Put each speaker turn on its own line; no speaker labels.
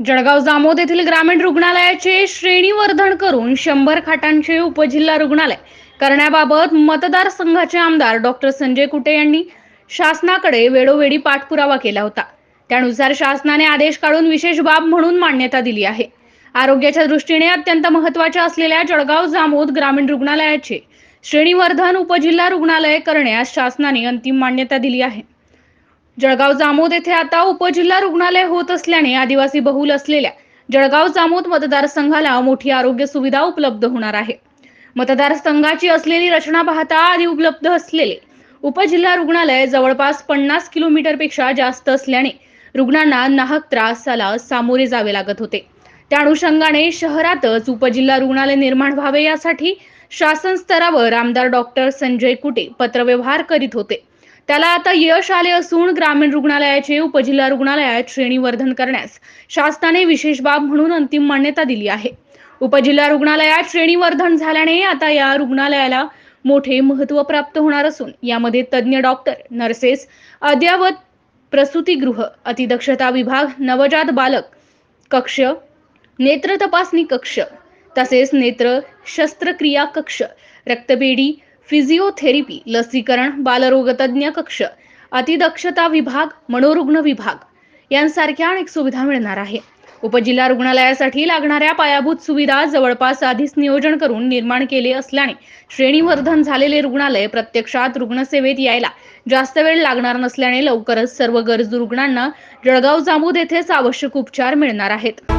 जळगाव जामोद येथील ग्रामीण रुग्णालयाचे श्रेणीवर्धन करून 100 खाटांचे उपजिल्हा रुग्णालय करण्याबाबत मतदारसंघाचे आमदार डॉक्टर संजय कुटे यांनी शासनाकडे वेळोवेळी पाठपुरावा केला होता। त्यानुसार शासनाने आदेश काढून विशेष बाब म्हणून मान्यता दिली आहे। आरोग्याच्या दृष्टीने अत्यंत महत्त्वाचे असलेल्या जळगाव जामोद ग्रामीण रुग्णालयाचे श्रेणीवर्धन उपजिल्हा रुग्णालय करण्यास शासनाने अंतिम मान्यता दिली आहे। जळगाव जामोद येथे आता उपजिल्हा रुग्णालय होत असल्याने आदिवासी बहुल असलेल्या जळगाव जामोद मतदारसंघाला मोठी आरोग्य सुविधा उपलब्ध होणार आहे। मतदारसंघाची असलेली रचना पाहता आधी उपलब्ध असलेले उपजिल्हा रुग्णालय जवळपास 50 किलोमीटरपेक्षा जास्त असल्याने रुग्णांना नाहक त्रासाला सामोरे जावे लागत होते। त्या अनुषंगाने शहरातच उपजिल्हा रुग्णालय निर्माण व्हावे यासाठी शासन स्तरावर आमदार डॉक्टर संजय कुटे पत्रव्यवहार करीत होते। त्याला आता यश आले असून ग्रामीण रुग्णालयाचे उपजिल्हा रुग्णालयात श्रेणीवर्धन करण्यास शासनाने विशेष बाब म्हणून अंतिम मान्यता दिली आहे। उपजिल्हा रुग्णालयात श्रेणीवर्धन झाल्याने आता या रुग्णालयाला मोठे महत्त्व प्राप्त होणार असून यामध्ये तज्ञ डॉक्टर, नर्सेस, अद्ययावत प्रसूतीगृह, अतिदक्षता विभाग, नवजात बालक कक्ष, नेत्र तपासणी कक्ष तसेच नेत्र शस्त्रक्रिया कक्ष, रक्तपेढी, फिजिओथेरपी, लसीकरण, बालरोगतज्ञ कक्ष, अतिदक्षता विभाग, मनोरुग्ण विभाग यांसारख्या अनेक सुविधा मिळणार आहे। उपजिल्हा रुग्णालयासाठी लागणाऱ्या पायाभूत सुविधा जवळपास आधीच नियोजन करून निर्माण केले असल्याने श्रेणीवर्धन झालेले रुग्णालय प्रत्यक्षात रुग्णसेवेत यायला जास्त वेळ लागणार नसल्याने लवकरच सर्व गरजू रुग्णांना जळगाव जामोद येथेच आवश्यक उपचार मिळणार आहेत।